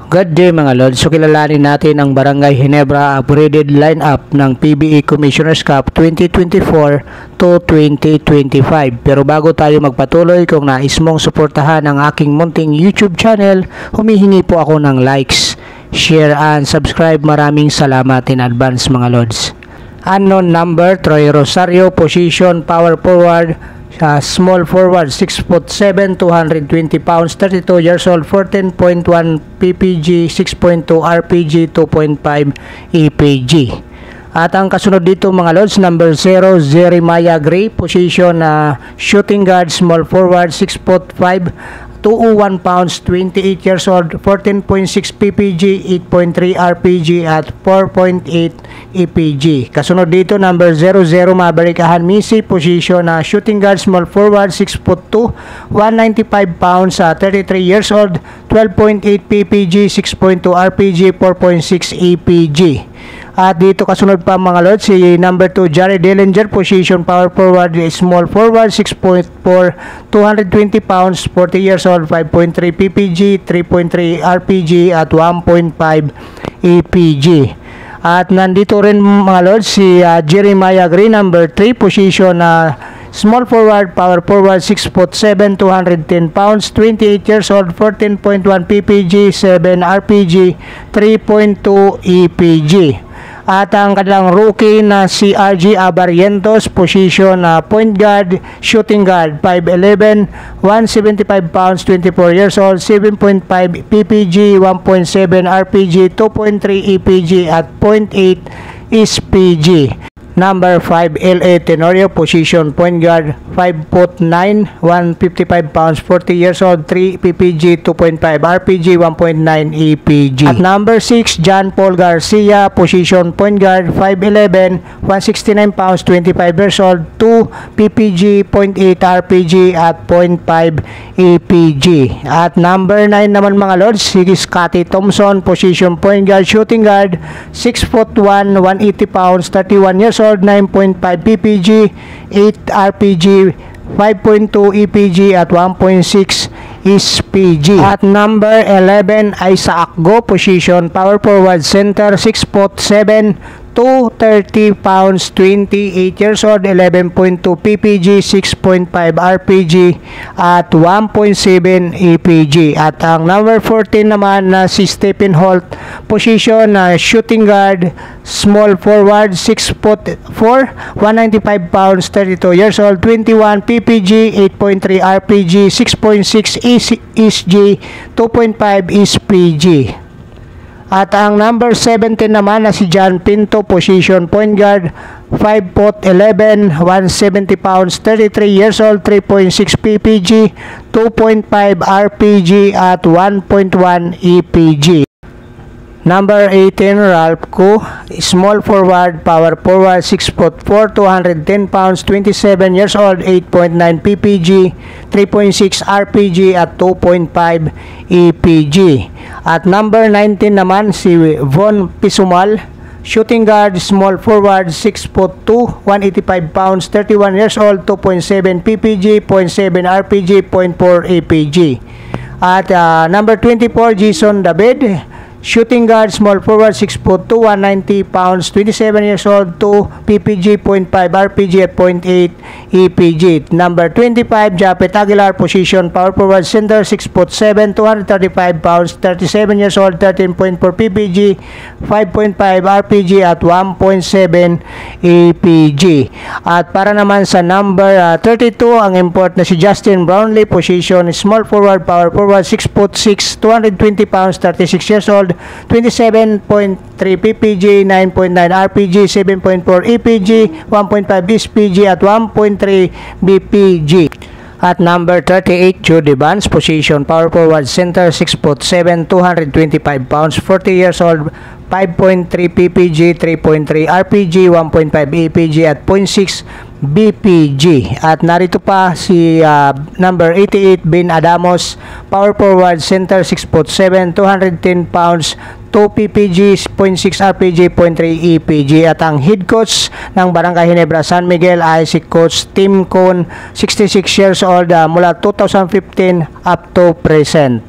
Good day mga Lods. So kilalanin natin ang Barangay Ginebra upgraded lineup ng PBA Commissioner's Cup 2024 to 2025. Pero bago tayo magpatuloy, kung nais mong suportahan ang aking munting YouTube channel, humihingi po ako ng likes, share and subscribe. Maraming salamat in advance mga Lods. Unknown number, Troy Rosario, position power forward, small forward, 6'7", 220 pounds, 32 years old, 14.1 ppg, 6.2 rpg, 2.5 epg. At ang kasunod dito mga Lods, number 0, Jeremiah Gray, position shooting guard, small forward, 6'5", 201 pounds, 28 years old, 14.6 ppg, 8.3 rpg at 4.8 epg. Kasunod dito number 00, Maverick Ahanmisi, position shooting guard, small forward, 6'2", 195 pounds, 33 years old, 12.8 ppg, 6.2 rpg, 4.6 epg. At dito kasunod pa mga Lods, si number 2, Jared Dillinger, position power forward, small forward, 6'4", 220 pounds, 40 years old, 5.3 ppg, 3.3 rpg at 1.5 epg. At nandito rin mga Lods si Jeremiah Gray, number 3, position small forward, power forward, 6'7", 210 pounds, 28 years old, 14.1 ppg, 7 rpg, 3.2 epg. At ang kanilang rookie na si RG Abarientos, position point guard, shooting guard, 5'11", 175 pounds, 24 years old, 7.5 ppg, 1.7 rpg, 2.3 epg at 0.8 spg. Number 5, LA Tenorio, position point guard, 5'9", 155 pounds, 40 years old, 3 ppg, 2.5 rpg, 1.9 epg. At number 6, John Paul Garcia, position point guard, 5'11", 169 pounds, 25 years old, 2 ppg, 0.8 rpg at 0.5 epg. At number 9 naman mga Lods, si Scotty Thompson, position point guard, shooting guard, 6'1", 180 pounds, 31 years old, 9.5 ppg, 8 rpg, 5.2 epg at 1.6 spg. At number 11, Isaac Go, position power forward, center, 6'7", 230 pounds, 28 years old, 11.2 ppg, 6.5 rpg at 1.7 epg. At ang number 14 naman na si Stephen Holt, position shooting guard, small forward, 6'4", 195 pounds, 32 years old, 21 ppg, 8.3 rpg, 6.6 SG, 2.5 spg. At ang number 17 naman na si John Pinto, position point guard, 5'11", 170 pounds, 33 years old, 3.6 ppg, 2.5 rpg at 1.1 epg. Number 18, Ralph Koo, small forward, power forward, 6'4", 210 pounds, 27 years old, 8.9 ppg, 3.6 rpg at 2.5 epg. At number 19 naman si Von Pisumal, shooting guard, small forward, 6'2", 185 pounds, 31 years old, 2.7 ppg, 0.7 rpg, 0.4 epg. At number 24, Jason David, shooting guard, small forward, 6'2", 190 pounds, 27 years old, 2 ppg, 0.5 rpg at 0.8 epg. Number 25, Japet Aguilar, position power forward, center, 6'7", 235 pounds, 37 years old, 13.4 ppg, 5.5 rpg at 1.7 epg. At para naman sa number 32, ang import na si Justin Brownlee, position small forward, power forward, 6'6", 220 pounds, 36 years old, 27.3 ppg, 9.9 rpg, 7.4 epg, 1.5 spg at 1.3 bpg. At number 38, Judy Barnes, position power forward, center, 6'7", 225 pounds, 40 years old, 5.3 ppg, 3.3 rpg, 1.5 epg at 0.6 bpg. At narito pa si number 88, Ben Adamos, power forward, center, 6'7", 210 pounds, 2 ppg, 0.6 rpg, 0.3 epg. At ang head coach ng Barangay Ginebra San Miguel ay si Coach Tim Cone, 66 years old, mula 2015 up to present.